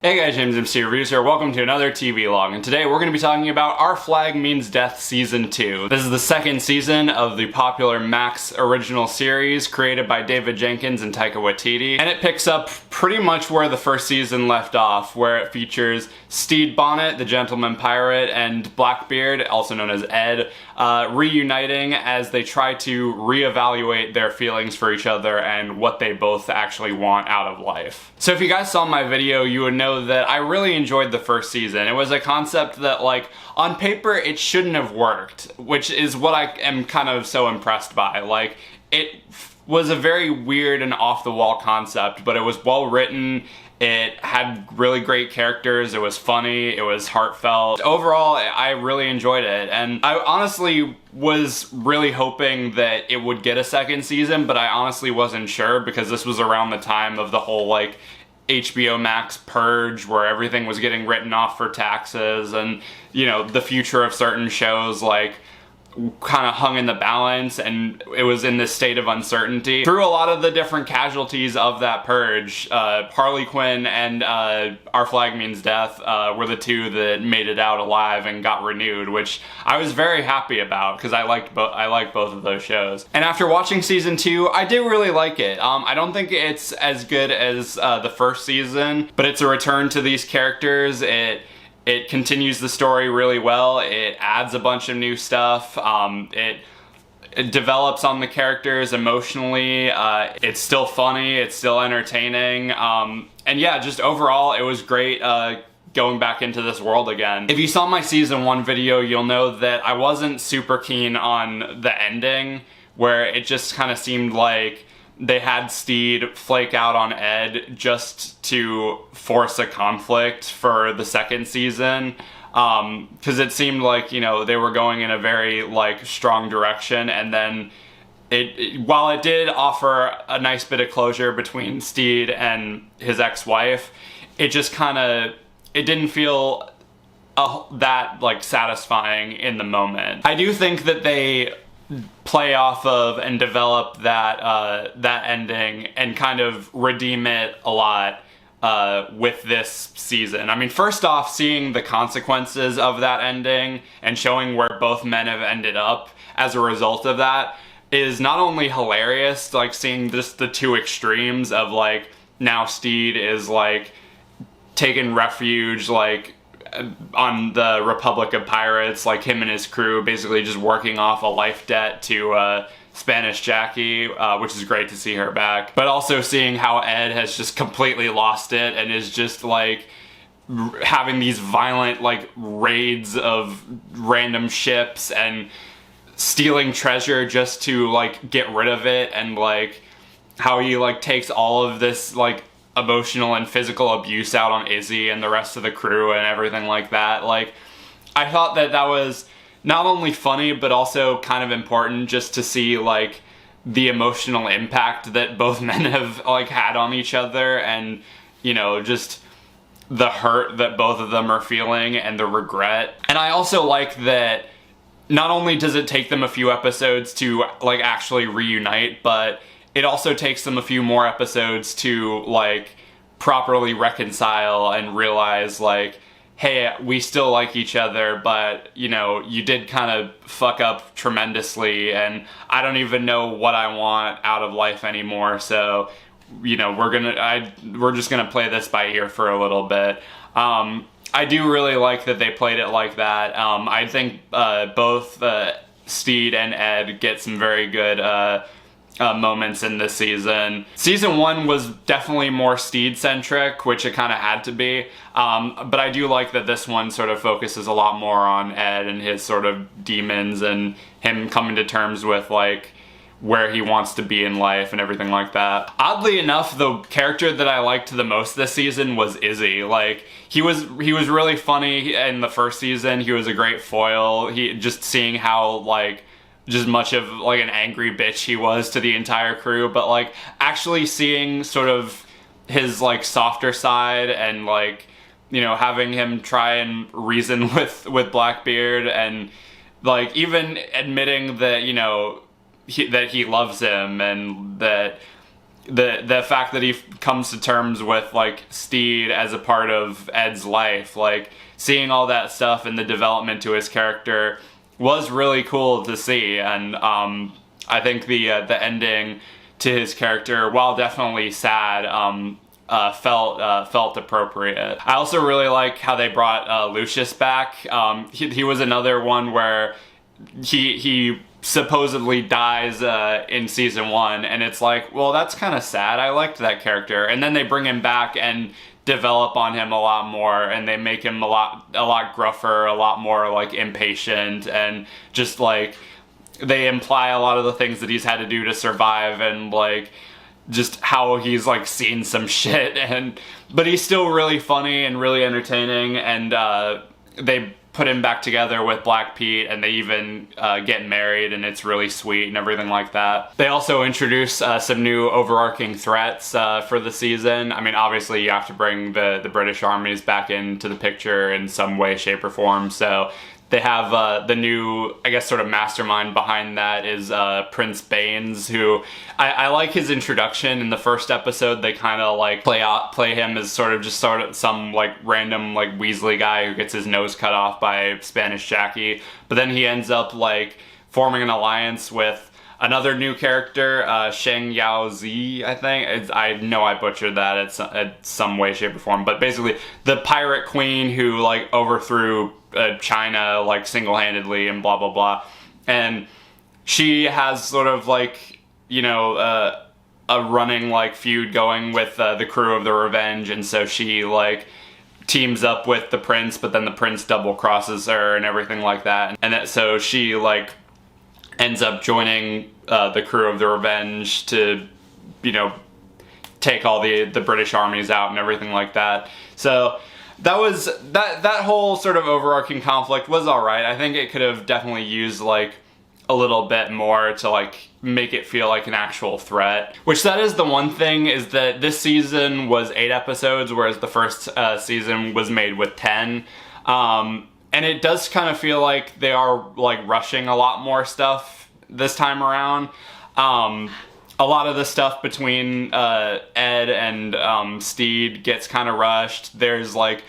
Hey guys, JamesMCD's Reviews here. Welcome to another TV log, and today we're going to be talking about Our Flag Means Death Season 2. This is the second season of the popular Max original series created by David Jenkins and Taika Waititi, and it picks up pretty much where the first season left off, where it features Stede Bonnet, the gentleman pirate, and Blackbeard, also known as Ed, reuniting as they try to reevaluate their feelings for each other and what they both actually want out of life. So if you guys saw my video, you would know that I really enjoyed the first season. It was a concept that, like, on paper it shouldn't have worked, which is what I am kind of so impressed by. Like, it was a very weird and off-the-wall concept, but it was well written. It had really great characters, it was funny, it was heartfelt. Overall, I really enjoyed it, and I honestly was really hoping that it would get a second season, but I honestly wasn't sure because this was around the time of the whole, like, HBO Max purge where everything was getting written off for taxes, and, you know, the future of certain shows, like, kind of hung in the balance, and it was in this state of uncertainty. Through a lot of the different casualties of that purge, Harley Quinn and Our Flag Means Death were the two that made it out alive and got renewed, which I was very happy about because I liked both of those shows. And after watching season 2, I did really like it. I don't think it's as good as the first season, but it's a return to these characters. It continues the story really well. It adds a bunch of new stuff. It develops on the characters emotionally. It's still funny. It's still entertaining. And yeah, just overall, it was great going back into this world again. If you saw my season 1 video, you'll know that I wasn't super keen on the ending, where it just kind of seemed like they had Stede flake out on Ed just to force a conflict for the second season. Because it seemed like, you know, they were going in a very, like, strong direction, and then while it did offer a nice bit of closure between Stede and his ex-wife, it just kind of, it didn't feel that, like, satisfying in the moment. I do think that they play off of and develop that ending and kind of redeem it a lot with this season. I mean, first off, seeing the consequences of that ending and showing where both men have ended up as a result of that is not only hilarious, like seeing just the two extremes of, like, now Stede is, like, taking refuge, like, on the Republic of Pirates, like him and his crew basically just working off a life debt to Spanish Jackie, which is great to see her back. But also seeing how Ed has just completely lost it and is just, like, having these violent, like, raids of random ships and stealing treasure just to, like, get rid of it, and, like, how he, like, takes all of this, like, emotional and physical abuse out on Izzy and the rest of the crew and everything like that. Like, I thought that that was not only funny but also kind of important just to see, like, the emotional impact that both men have, like, had on each other, and, you know, just the hurt that both of them are feeling and the regret. And I also like that not only does it take them a few episodes to, like, actually reunite, but it also takes them a few more episodes to, like, properly reconcile and realize, like, hey, we still like each other, but, you know, you did kind of fuck up tremendously, and I don't even know what I want out of life anymore, so, you know, we're just gonna play this by ear for a little bit. I do really like that they played it like that. I think both Stede and Ed get some very good moments in this season. Season 1 was definitely more Stede-centric, which it kind of had to be, but I do like that this one sort of focuses a lot more on Ed and his sort of demons and him coming to terms with, like, where he wants to be in life and everything like that. Oddly enough, the character that I liked the most this season was Izzy. Like, he was really funny in the first season. He was a great foil. Just seeing how, like, just much of, like, an angry bitch he was to the entire crew, but, like, actually seeing sort of his, like, softer side and, like, you know, having him try and reason with Blackbeard, and, like, even admitting that, you know, that he loves him, and that the fact that he comes to terms with like Steed as a part of Ed's life, like seeing all that stuff and the development to his character was really cool to see. And I think the ending to his character, while definitely sad, felt appropriate. I also really like how they brought Lucius back. He was another one where he supposedly dies in season 1, and it's like, well, that's kind of sad. I liked that character, and then they bring him back and develop on him a lot more, and they make him a lot gruffer, a lot more like impatient, and just like they imply a lot of the things that he's had to do to survive, and like just how he's like seen some shit, but he's still really funny and really entertaining. And they put him back together with Black Pete, and they even get married, and it's really sweet and everything like that. They also introduce some new overarching threats for the season. I mean, obviously you have to bring the British armies back into the picture in some way, shape, or form, so they have the new, I guess, sort of mastermind behind that is Prince Baines, who I like his introduction. In the first episode, they kind of like play him as sort of some like random like Weasley guy who gets his nose cut off by Spanish Jackie. But then he ends up like forming an alliance with another new character, Sheng Yao Zi, I think. I know I butchered that in some way, shape, or form. But basically, the pirate queen who like overthrew China like single-handedly and blah blah blah, and she has sort of like, you know, a running like feud going with the crew of the Revenge, and so she like teams up with the prince, but then the prince double crosses her and everything like that, and so she like ends up joining the crew of the Revenge to, you know, take all the British armies out and everything like that. So that whole sort of overarching conflict was alright. I think it could have definitely used like a little bit more to like make it feel like an actual threat. Which that is the one thing, is that this season was 8 episodes, whereas the first season was made with 10. And it does kind of feel like they are like rushing a lot more stuff this time around. A lot of the stuff between Ed and Steed gets kind of rushed. There's like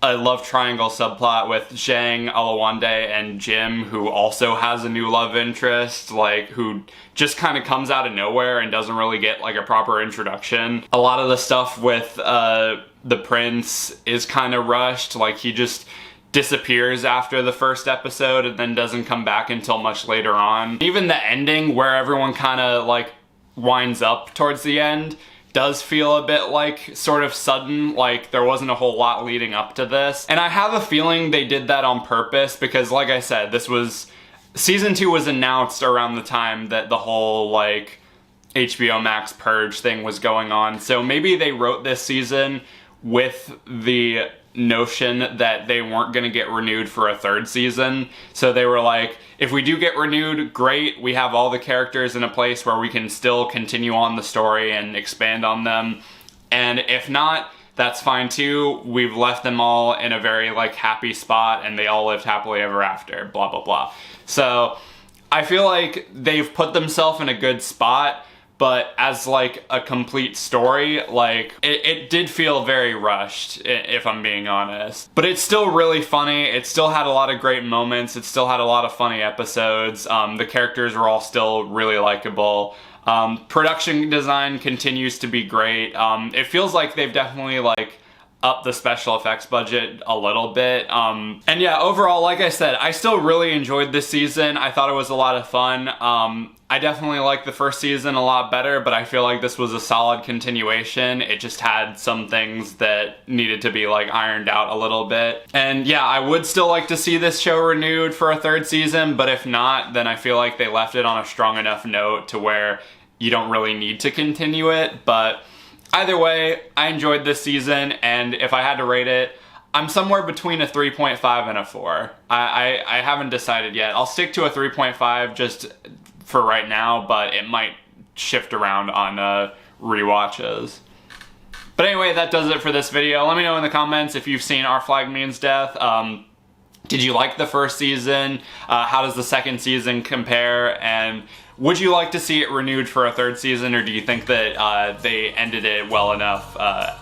a love triangle subplot with Zhang, Alawande, and Jim, who also has a new love interest, like who just kind of comes out of nowhere and doesn't really get like a proper introduction. A lot of the stuff with the prince is kind of rushed. Like he just disappears after the first episode and then doesn't come back until much later on. Even the ending, where everyone kind of like winds up towards the end, does feel a bit like sort of sudden, like there wasn't a whole lot leading up to this. And I have a feeling they did that on purpose because, like I said, season 2 was announced around the time that the whole like HBO Max purge thing was going on. So maybe they wrote this season with the notion that they weren't going to get renewed for a 3rd season. So they were like, if we do get renewed, great, we have all the characters in a place where we can still continue on the story and expand on them. And if not, that's fine too. We've left them all in a very like happy spot and they all lived happily ever after, blah blah blah. So I feel like they've put themselves in a good spot. But as like a complete story, like it did feel very rushed, if I'm being honest. But it's still really funny. It still had a lot of great moments. It still had a lot of funny episodes. The characters were all still really likable. Production design continues to be great. It feels like they've definitely like up the special effects budget a little bit. And yeah, overall, like I said, I still really enjoyed this season. I thought it was a lot of fun. I definitely liked the first season a lot better, but I feel like this was a solid continuation. It just had some things that needed to be like ironed out a little bit. And yeah, I would still like to see this show renewed for a 3rd season, but if not, then I feel like they left it on a strong enough note to where you don't really need to continue it. But either way, I enjoyed this season, and if I had to rate it, I'm somewhere between a 3.5 and a 4. I haven't decided yet. I'll stick to a 3.5 just for right now, but it might shift around on rewatches. But anyway, that does it for this video. Let me know in the comments if you've seen Our Flag Means Death. Did you like the first season? How does the second season compare? And Would you like to see it renewed for a third season, or do you think that they ended it well enough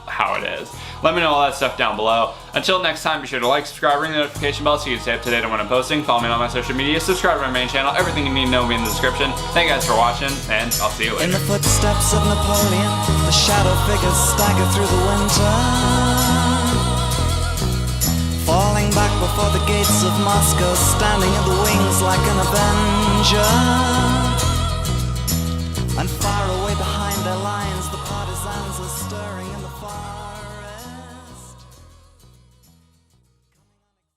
how it is? Let me know all that stuff down below. Until next time, be sure to like, subscribe, ring the notification bell so you can stay up to date on when I'm posting. Follow me on my social media, subscribe to my main channel. Everything you need to know will be in the description. Thank you guys for watching, and I'll see you later. In the footsteps of Napoleon, the shadow figures stagger through the winter, falling back before the gates of Moscow, standing in the wings like an avenger. And far away behind their lines, the partisans are stirring in the fog.